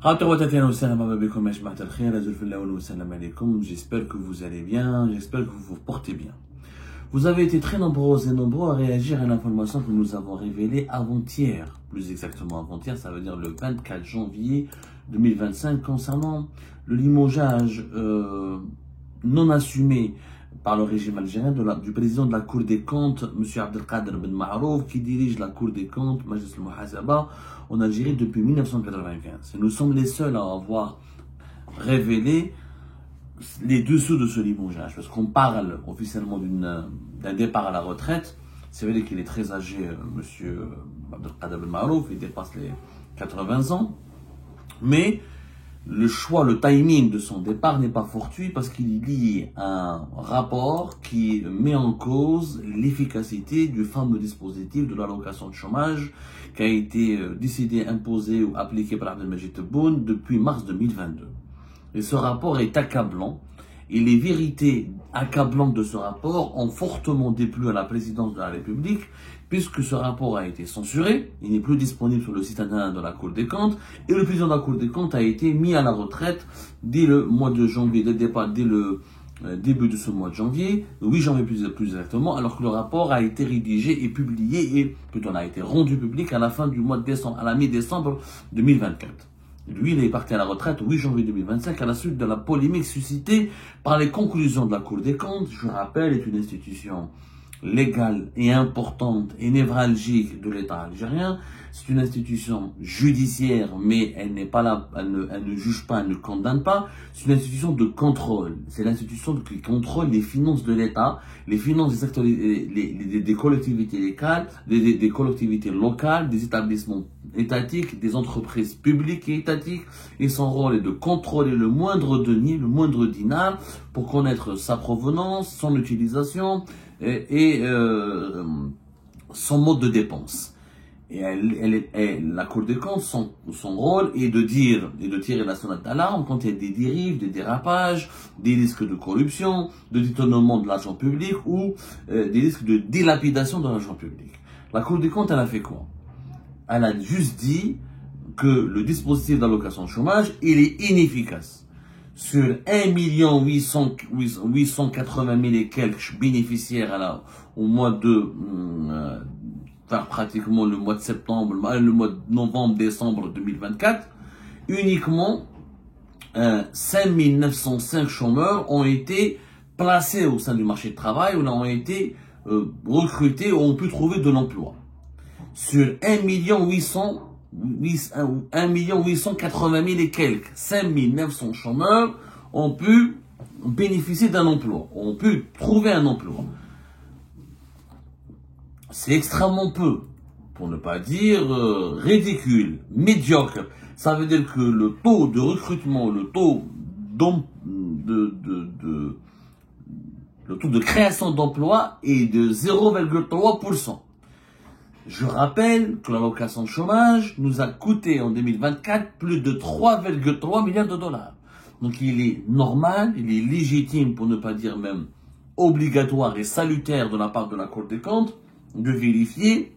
J'espère que vous allez bien, j'espère que vous vous portez bien. Vous avez été très nombreux et nombreux à réagir à l'information que nous avons révélée avant-hier. Plus exactement avant-hier, ça veut dire le 24 janvier 2025 concernant le limogeage non assumé par le régime algérien du président de la Cour des comptes, M. Abdelkader Ben Marouf, qui dirige la Cour des comptes, Majlis al-Muhasaba, en Algérie depuis 1995. Et nous sommes les seuls à avoir révélé les dessous de ce limogeage, parce qu'on parle officiellement d'un départ à la retraite. C'est vrai qu'il est très âgé, M. Abdelkader Ben Marouf, il dépasse les 80 ans, mais le choix, le timing de son départ n'est pas fortuit parce qu'il est lié à un rapport qui met en cause l'efficacité du fameux dispositif de l'allocation de chômage qui a été décidé, imposé ou appliqué par Abdelmajid Tebboune depuis mars 2022. Et ce rapport est accablant et les vérités accablantes de ce rapport ont fortement déplu à la présidence de la République puisque ce rapport a été censuré, il n'est plus disponible sur le site internet de la Cour des comptes et le président de la Cour des comptes a été mis à la retraite dès le mois de janvier, dès le début de ce mois de janvier, le 8 janvier plus exactement, alors que le rapport a été rédigé et publié et plutôt a été rendu public à la fin du mois de décembre, à la mi-décembre 2024. Lui, il est parti à la retraite le 8 janvier 2025 à la suite de la polémique suscitée par les conclusions de la Cour des comptes. Je rappelle, est une institution légale et importante et névralgique de l'État algérien. C'est une institution judiciaire, mais elle n'est pas là, elle ne juge pas, elle ne condamne pas. C'est une institution de contrôle. C'est l'institution qui contrôle les finances de l'État, les finances des acteurs, des collectivités locales, des collectivités locales, des établissements étatiques, des entreprises publiques et étatiques. Et son rôle est de contrôler le moindre denier, le moindre dinar, pour connaître sa provenance, son utilisation et son mode de dépense. Et la Cour des comptes, son rôle est de tirer la sonnette d'alarme quand il y a des dérives, des dérapages, des risques de corruption, de détournement de l'argent public ou des risques de dilapidation de l'argent public. La Cour des comptes, elle a fait quoi? Elle a juste dit que le dispositif d'allocation de chômage, il est inefficace. Sur 1 880 000 et quelques bénéficiaires au mois de pratiquement le mois de septembre, le mois de novembre, décembre 2024, uniquement 5 905 chômeurs ont été placés au sein du marché du travail, ou ont été recrutés, ou ont pu trouver de l'emploi. Sur 1 880 000 et quelques, 5 900 chômeurs ont pu bénéficier d'un emploi, ont pu trouver un emploi. C'est extrêmement peu, pour ne pas dire ridicule, médiocre. Ça veut dire que le taux de recrutement, le taux de création d'emplois est de 0,3%. Je rappelle que l'allocation de chômage nous a coûté en 2024 plus de 3,3 milliards de dollars. Donc il est normal, il est légitime, pour ne pas dire même obligatoire et salutaire de la part de la Cour des comptes, de vérifier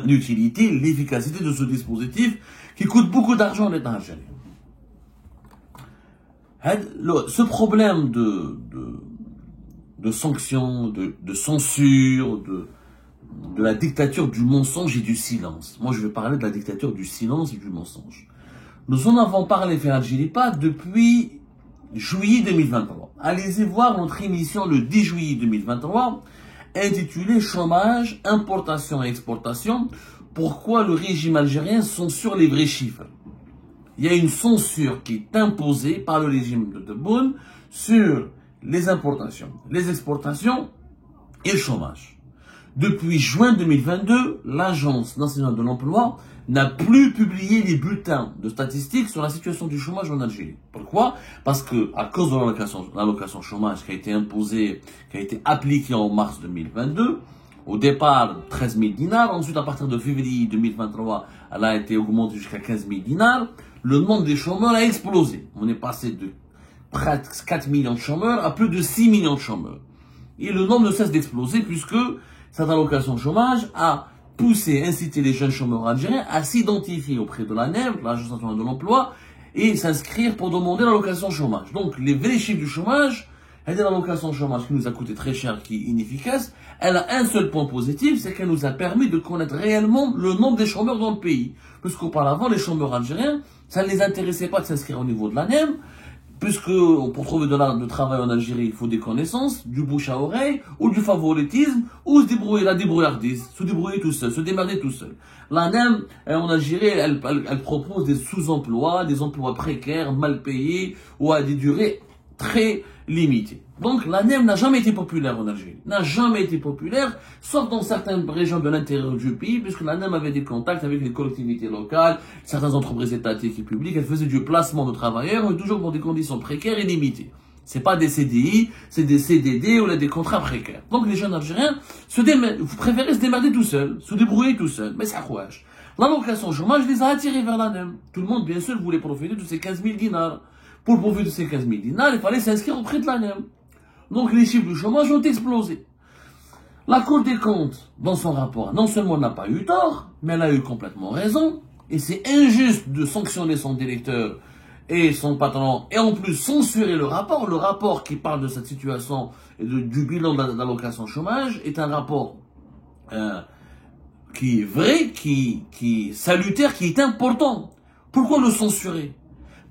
l'utilité, l'efficacité de ce dispositif qui coûte beaucoup d'argent à l'État algérien. Ce problème de sanctions, de censure, de la dictature du mensonge et du silence. Moi, je vais parler de la dictature du silence et du mensonge. Nous en avons parlé, Frère Algéripa, depuis juillet 2023. Allez-y voir notre émission le 10 juillet 2023, intitulée Chômage, importation et exportation. Pourquoi le régime algérien censure les vrais chiffres? Il y a une censure qui est imposée par le régime de Tebboune sur les importations, les exportations et le chômage. Depuis juin 2022, l'Agence nationale de l'emploi n'a plus publié les bulletins de statistiques sur la situation du chômage en Algérie. Pourquoi? Parce que, à cause de l'allocation chômage qui a été imposée, qui a été appliquée en mars 2022, au départ 13 000 dinars, ensuite à partir de février 2023, elle a été augmentée jusqu'à 15 000 dinars, le nombre des chômeurs a explosé. On est passé de près de 4 millions de chômeurs à plus de 6 millions de chômeurs. Et le nombre ne cesse d'exploser puisque cette allocation chômage a pousser, inciter les jeunes chômeurs algériens à s'identifier auprès de l'ANEM, l'Agence nationale de l'emploi, et s'inscrire pour demander l'allocation chômage. Donc, les vrais chiffres du chômage, l'allocation chômage qui nous a coûté très cher, qui est inefficace, elle a un seul point positif, c'est qu'elle nous a permis de connaître réellement le nombre des chômeurs dans le pays. Puisqu'auparavant, les chômeurs algériens, ça ne les intéressait pas de s'inscrire au niveau de l'ANEM, puisque pour trouver de travail en Algérie, il faut des connaissances, du bouche à oreille, ou du favoritisme, ou se débrouiller, la débrouillardise, se débrouiller tout seul, se démerder tout seul. L'ANEM, en Algérie, elle propose des sous-emplois, des emplois précaires, mal payés, ou à des durées très limitées. Donc l'ANEM n'a jamais été populaire en Algérie, n'a jamais été populaire, sauf dans certaines régions de l'intérieur du pays, puisque l'ANEM avait des contacts avec les collectivités locales, certaines entreprises étatiques et publiques, elle faisait du placement de travailleurs, mais toujours dans des conditions précaires et limitées. C'est pas des CDI, c'est des CDD ou des contrats précaires. Donc les jeunes Algériens vous préférez se démerder tout seul, se débrouiller tout seul, mais c'est à quoi? L'allocation chômage les a attirés vers l'ANEM. Tout le monde, bien sûr, voulait profiter de ces 15 000 dinars. Pour profiter de ces 15 000 dinars, il fallait s'inscrire auprès de l'ANEM. Donc les chiffres du chômage ont explosé. La Cour des comptes, dans son rapport, non seulement n'a pas eu tort, mais elle a eu complètement raison. Et c'est injuste de sanctionner son directeur et son patron, et en plus censurer le rapport. Le rapport qui parle de cette situation et du bilan de l'allocation chômage est un rapport qui est vrai, qui est salutaire, qui est important. Pourquoi le censurer?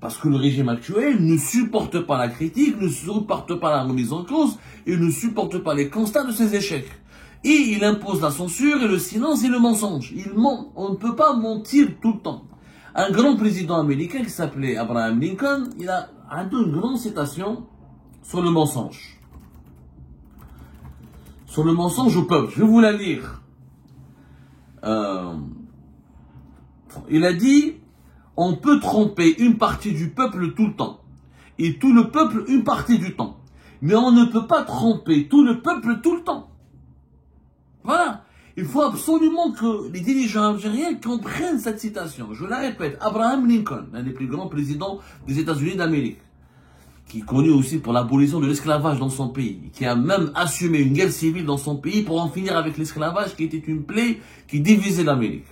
Parce que le régime actuel ne supporte pas la critique, ne supporte pas la remise en cause, et ne supporte pas les constats de ses échecs. Et il impose la censure et le silence et le mensonge. On ne peut pas mentir tout le temps. Un grand président américain qui s'appelait Abraham Lincoln, il a une grande citation sur le mensonge. Sur le mensonge au peuple. Je vais vous la lire. Il a dit... On peut tromper une partie du peuple tout le temps, et tout le peuple une partie du temps. Mais on ne peut pas tromper tout le peuple tout le temps. Voilà. Il faut absolument que les dirigeants algériens comprennent cette citation. Je la répète, Abraham Lincoln, l'un des plus grands présidents des États-Unis d'Amérique, qui est connu aussi pour l'abolition de l'esclavage dans son pays, qui a même assumé une guerre civile dans son pays pour en finir avec l'esclavage qui était une plaie qui divisait l'Amérique.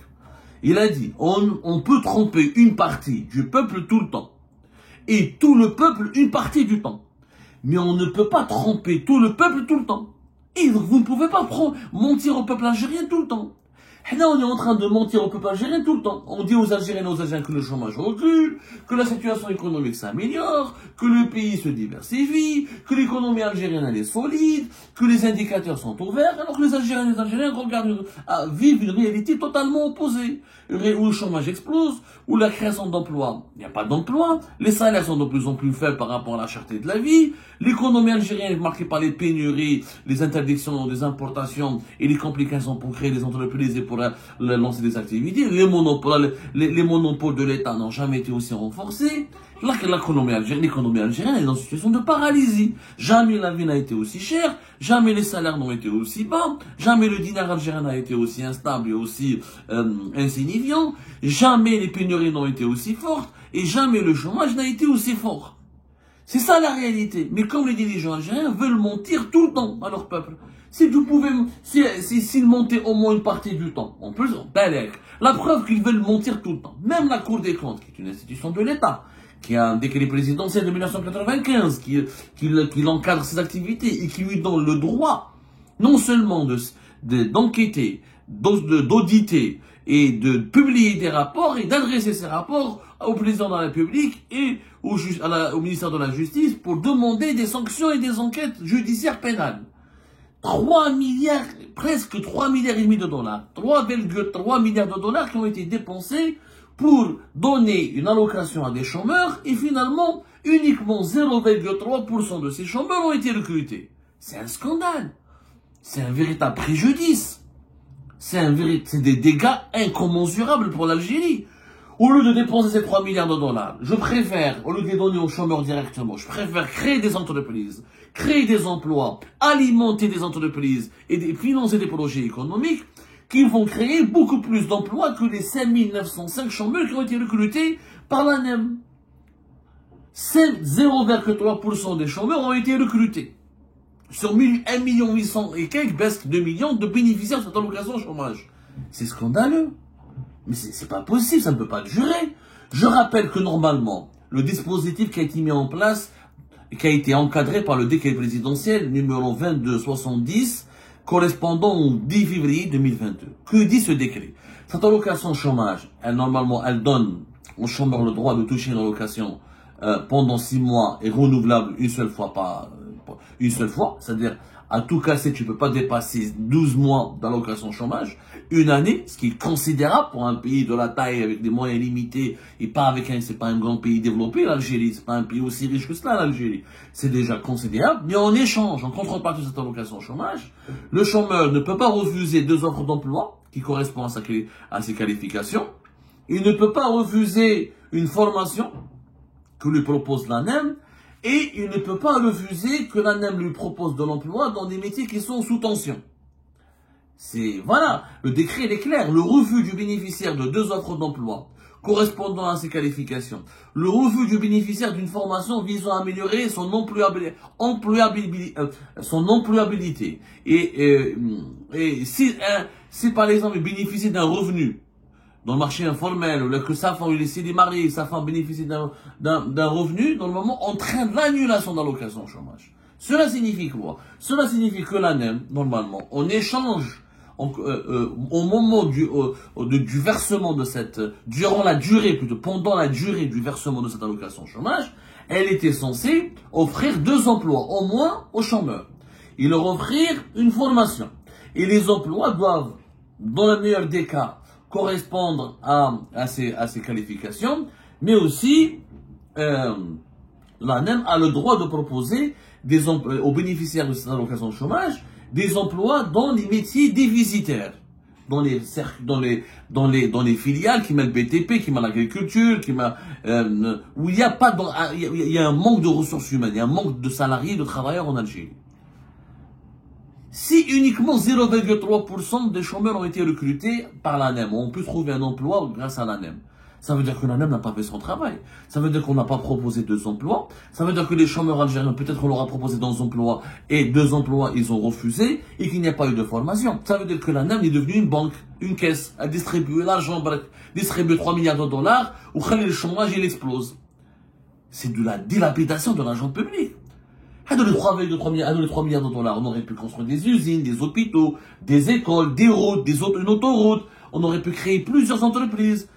Il a dit, on peut tromper une partie du peuple tout le temps, et tout le peuple une partie du temps. Mais on ne peut pas tromper tout le peuple tout le temps. Et vous ne pouvez pas mentir au peuple algérien tout le temps. Là, on est en train de mentir au peuple algérien tout le temps. On dit aux Algériens et aux Algériens que le chômage recule, que la situation économique s'améliore, que le pays se diversifie, que l'économie algérienne elle est solide, que les indicateurs sont ouverts, alors que les Algériens et les Algériens vivent une réalité totalement opposée, où le chômage explose, où la création d'emplois, il n'y a pas d'emploi, les salaires sont de plus en plus faibles par rapport à la cherté de la vie, l'économie algérienne est marquée par les pénuries, les interdictions des importations et les complications pour créer des entreprises et pour lancer des activités. Les monopoles de l'État n'ont jamais été aussi renforcés. L'économie algérienne est dans une situation de paralysie. Jamais la vie n'a été aussi chère, jamais les salaires n'ont été aussi bas, jamais le dinar algérien n'a été aussi instable et aussi insignifiant, jamais les pénuries n'ont été aussi fortes, et jamais le chômage n'a été aussi fort. C'est ça la réalité. Mais comme les dirigeants algériens veulent mentir tout le temps à leur peuple, s'ils montaient au moins une partie du temps, on peut la preuve qu'ils veulent mentir tout le temps. Même la Cour des comptes, qui est une institution de l'État, qui a un décret présidentiel de 1995, qui encadre ses activités et qui lui donne le droit, non seulement d'enquêter, d'auditer et de publier des rapports et d'adresser ces rapports au président de la République et au ministère de la Justice pour demander des sanctions et des enquêtes judiciaires pénales. 3 milliards, presque 3 milliards et demi de dollars, 3,3 milliards de dollars qui ont été dépensés pour donner une allocation à des chômeurs et finalement, uniquement 0,3% de ces chômeurs ont été recrutés. C'est un scandale. C'est un véritable préjudice. C'est des dégâts incommensurables pour l'Algérie. Au lieu de dépenser ces 3 milliards de dollars, je préfère, au lieu de les donner aux chômeurs directement, je préfère créer des entreprises, créer des emplois, alimenter des entreprises et financer des projets économiques qui vont créer beaucoup plus d'emplois que les 5 905 chômeurs qui ont été recrutés par l'ANEM. 0,3% des chômeurs ont été recrutés. Sur 1 800 000 et quelques, presque 2 millions de bénéficiaires de cette allocation chômage. C'est scandaleux. Mais c'est pas possible, ça ne peut pas durer. Je rappelle que normalement, le dispositif qui a été mis en place, qui a été encadré par le décret présidentiel numéro 2270, correspondant au 10 février 2022. Que dit ce décret? Cette allocation chômage, normalement, elle donne aux chômeurs le droit de toucher une allocation pendant 6 mois et renouvelable une seule fois, c'est-à-dire à tout casser, tu ne peux pas dépasser 12 mois d'allocation chômage, une année, ce qui est considérable pour un pays de la taille avec des moyens limités et pas avec c'est pas un grand pays développé, l'Algérie, c'est pas un pays aussi riche que cela, l'Algérie. C'est déjà considérable, mais en échange, en contrepartie de cette allocation chômage, le chômeur ne peut pas refuser 2 offres d'emploi qui correspondent à ses qualifications. Il ne peut pas refuser une formation que lui propose l'ANEM, et il ne peut pas refuser que l'ANEM lui propose de l'emploi dans des métiers qui sont sous tension. Voilà, le décret il est clair. Le refus du bénéficiaire de 2 offres d'emploi correspondant à ses qualifications, le refus du bénéficiaire d'une formation visant à améliorer son employabilité. Et si par exemple il bénéficie d'un revenu dans le marché informel, ou que sa femme, il est marié, sa femme bénéficie d'un revenu, normalement, entraîne l'annulation d'allocation chômage. Cela signifie quoi? Cela signifie que l'ANEM, normalement, en échange, au moment du versement de pendant la durée du versement de cette allocation chômage, elle était censée offrir 2 emplois, au moins, aux chômeurs. Et leur offrir une formation. Et les emplois doivent, dans le meilleur des cas, correspondre à ces qualifications, mais aussi l'ANEM a le droit de proposer aux bénéficiaires de cette allocation de chômage des emplois dans les métiers déficitaires, dans les filiales qui met le BTP, qui met l'agriculture, où il y a un manque de ressources humaines, il y a un manque de salariés, de travailleurs en Algérie. Si uniquement 0,3% des chômeurs ont été recrutés par l'ANEM, on peut trouver un emploi grâce à l'ANEM. Ça veut dire que l'ANEM n'a pas fait son travail. Ça veut dire qu'on n'a pas proposé 2 emplois. Ça veut dire que les chômeurs algériens, peut-être on leur a proposé 2 emplois et 2 emplois, ils ont refusé et qu'il n'y a pas eu de formation. Ça veut dire que l'ANEM est devenue une banque, une caisse, à distribuer l'argent, distribuer 3 milliards de dollars, ou le chômage, il explose. C'est de la dilapidation de l'argent public. Avec les 3 milliards de dollars, on aurait pu construire des usines, des hôpitaux, des écoles, des routes, une autoroute. On aurait pu créer plusieurs entreprises.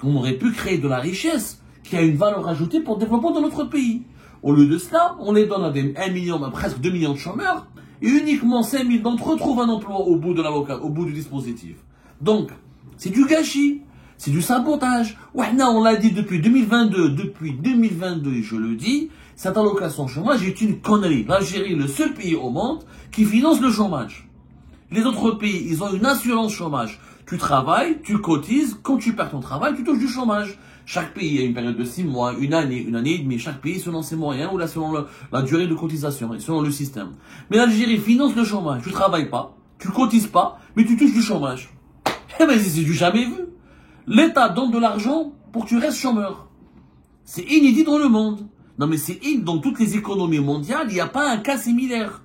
On aurait pu créer de la richesse qui a une valeur ajoutée pour le développement de notre pays. Au lieu de cela, on les donne à 1 million, presque 2 millions de chômeurs, et uniquement 5 000 d'entre eux trouvent un emploi au bout du dispositif. Donc, c'est du gâchis, c'est du sabotage. On l'a dit depuis 2022, et je le dis, cette allocation chômage est une connerie. L'Algérie est le seul pays au monde qui finance le chômage. Les autres pays, ils ont une assurance chômage. Tu travailles, tu cotises, quand tu perds ton travail, tu touches du chômage. Chaque pays a une période de 6 mois, une année et demie, chaque pays selon ses moyens ou selon la durée de cotisation et selon le système. Mais l'Algérie finance le chômage. Tu travailles pas, tu cotises pas, mais tu touches du chômage. Eh ben, c'est du jamais vu. L'État donne de l'argent pour que tu restes chômeur. C'est inédit dans le monde. Non mais dans toutes les économies mondiales, il n'y a pas un cas similaire.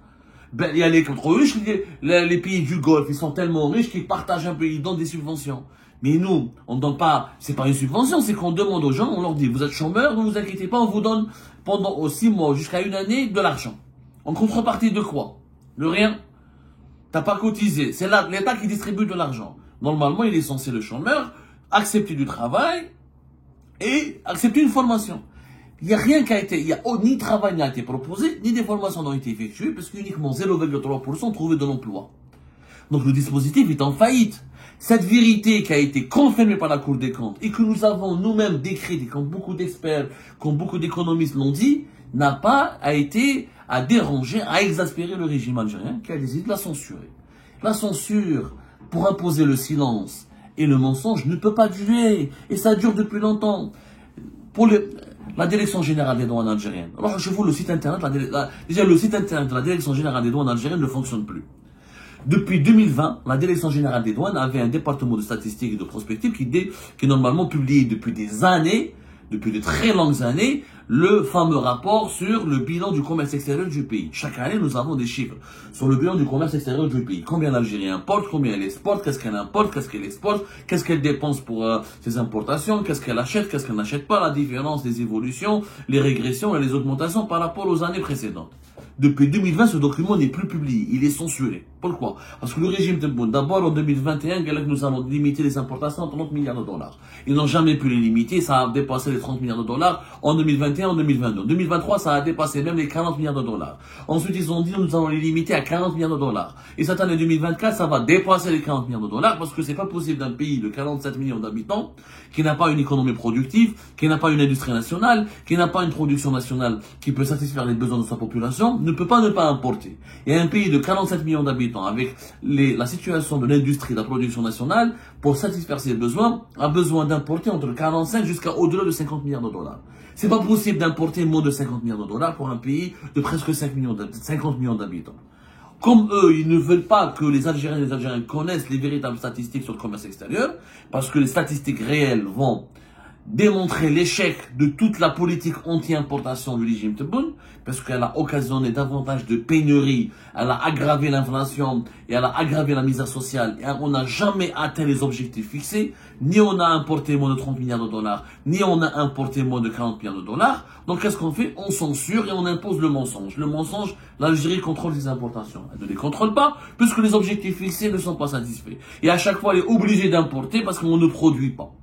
Ben, il y a les contre riches, les pays du Golfe, ils sont tellement riches qu'ils partagent un peu, ils donnent des subventions. Mais nous, on ne donne pas, c'est pas une subvention, c'est qu'on demande aux gens, on leur dit, vous êtes chômeurs, ne vous inquiétez pas, on vous donne pendant 6 mois jusqu'à 1 année de l'argent. En contrepartie de quoi? De rien. T'as pas cotisé. C'est l'État qui distribue de l'argent. Normalement, il est censé, le chômeur, accepter du travail et accepter une formation. Il n'y a rien qui a été, ni de travail n'a été proposé, ni des formations n'ont été effectuées, parce qu'uniquement 0,3% trouvaient de l'emploi. Donc le dispositif est en faillite. Cette vérité qui a été confirmée par la Cour des comptes et que nous avons nous-mêmes décrit, comme beaucoup d'experts, comme beaucoup d'économistes l'ont dit, n'a pas été à déranger, à exaspérer le régime algérien qui a décidé de la censurer. La censure, pour imposer le silence et le mensonge, ne peut pas durer. Et ça dure depuis longtemps. Pour la Direction Générale des Douanes algériennes. Alors, je vous le site internet, déjà le site internet de la Direction Générale des Douanes algériennes ne fonctionne plus. Depuis 2020, la Direction Générale des Douanes avait un département de statistiques et de prospective qui est normalement publié depuis des années depuis de très longues années, le fameux rapport sur le bilan du commerce extérieur du pays. Chaque année, nous avons des chiffres sur le bilan du commerce extérieur du pays. Combien l'Algérie importe, combien elle exporte, qu'est-ce qu'elle importe, qu'est-ce qu'elle exporte, qu'est-ce qu'elle dépense pour ses importations, qu'est-ce qu'elle achète, qu'est-ce qu'elle n'achète pas, la différence, les évolutions, les régressions et les augmentations par rapport aux années précédentes. Depuis 2020, ce document n'est plus publié. Il est censuré. Pourquoi? Parce que le régime Tebboune, d'abord en 2021, nous allons limiter les importations à 30 milliards de dollars. Ils n'ont jamais pu les limiter. Ça a dépassé les 30 milliards de dollars en 2021, en 2022. En 2023, ça a dépassé même les 40 milliards de dollars. Ensuite, ils ont dit, nous allons les limiter à 40 milliards de dollars. Et cette année 2024, ça va dépasser les 40 milliards de dollars parce que c'est pas possible d'un pays de 47 millions d'habitants qui n'a pas une économie productive, qui n'a pas une industrie nationale, qui n'a pas une production nationale qui peut satisfaire les besoins de sa population, ne peut pas ne pas importer. Et un pays de 47 millions d'habitants avec la situation de l'industrie, de la production nationale, pour satisfaire ses besoins, a besoin d'importer entre 45 jusqu'à au-delà de 50 milliards de dollars. C'est pas possible d'importer moins de 50 milliards de dollars pour un pays de presque 50 millions d'habitants. Comme eux, ils ne veulent pas que les Algériens et les Algériens connaissent les véritables statistiques sur le commerce extérieur, parce que les statistiques réelles vont démontrer l'échec de toute la politique anti-importation du régime Tebboune, parce qu'elle a occasionné davantage de pénuries, elle a aggravé l'inflation et elle a aggravé la misère sociale. Et on n'a jamais atteint les objectifs fixés, ni on a importé moins de 30 milliards de dollars, ni on a importé moins de 40 milliards de dollars. Donc qu'est-ce qu'on fait? On censure et on impose le mensonge. Le mensonge, l'Algérie contrôle les importations. Elle ne les contrôle pas, puisque les objectifs fixés ne sont pas satisfaits. Et à chaque fois, elle est obligée d'importer parce qu'on ne produit pas.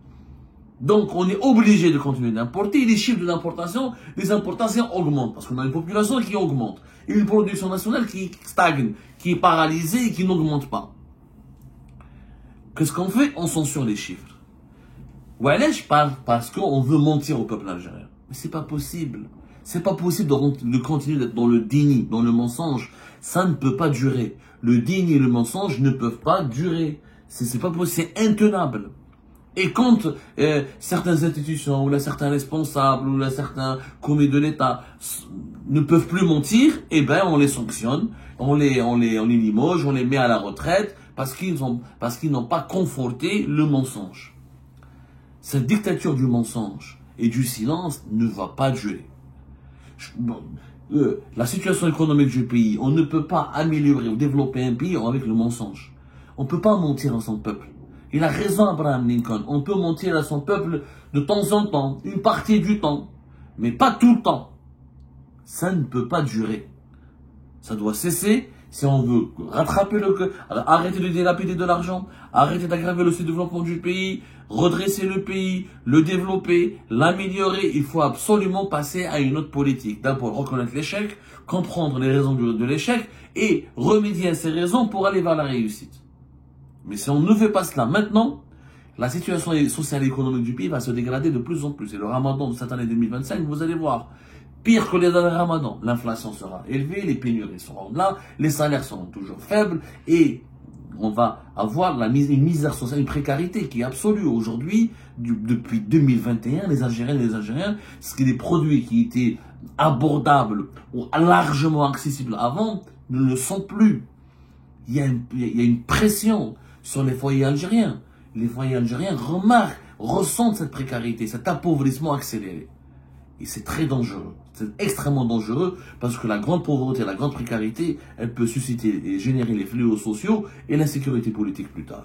Donc, on est obligé de continuer d'importer. Et les chiffres de l'importation, les importations augmentent. Parce qu'on a une population qui augmente. Et une production nationale qui stagne, qui est paralysée et qui n'augmente pas. Qu'est-ce qu'on fait? On censure les chiffres. Ouais, je parle parce qu'on veut mentir au peuple algérien. Mais c'est pas possible. C'est pas possible de continuer d'être dans le déni, dans le mensonge. Ça ne peut pas durer. Le déni et le mensonge ne peuvent pas durer. C'est pas possible. C'est intenable. Et quand certaines institutions, ou là, certains responsables, ou là, certains comités de l'État ne peuvent plus mentir, eh ben on les sanctionne, on les limoge, on les met à la retraite parce qu'ils n'ont pas conforté le mensonge. Cette dictature du mensonge et du silence ne va pas durer. La situation économique du pays, on ne peut pas améliorer ou développer un pays avec le mensonge. On ne peut pas mentir à son peuple. Il a raison, Abraham Lincoln. On peut mentir à son peuple de temps en temps, une partie du temps, mais pas tout le temps. Ça ne peut pas durer. Ça doit cesser si on veut rattraper arrêter de dilapider de l'argent, arrêter d'aggraver le sous-développement du pays, redresser le pays, le développer, l'améliorer. Il faut absolument passer à une autre politique. D'abord, reconnaître l'échec, comprendre les raisons de l'échec et remédier à ces raisons pour aller vers la réussite. Mais si on ne fait pas cela maintenant, la situation sociale et économique du pays va se dégrader de plus en plus. Et le ramadan de cette année 2025, vous allez voir, pire que les années ramadan, l'inflation sera élevée, les pénuries seront là, les salaires seront toujours faibles et on va avoir une misère sociale, une précarité qui est absolue. Aujourd'hui, depuis 2021, les Algériennes et les Algériens, ce qui est des produits qui étaient abordables ou largement accessibles avant, ne le sont plus. Il y a une pression sur les foyers algériens. Les foyers algériens ressentent cette précarité, cet appauvrissement accéléré. Et c'est très dangereux. C'est extrêmement dangereux parce que la grande pauvreté, la grande précarité, elle peut susciter et générer les fléaux sociaux et l'insécurité politique plus tard.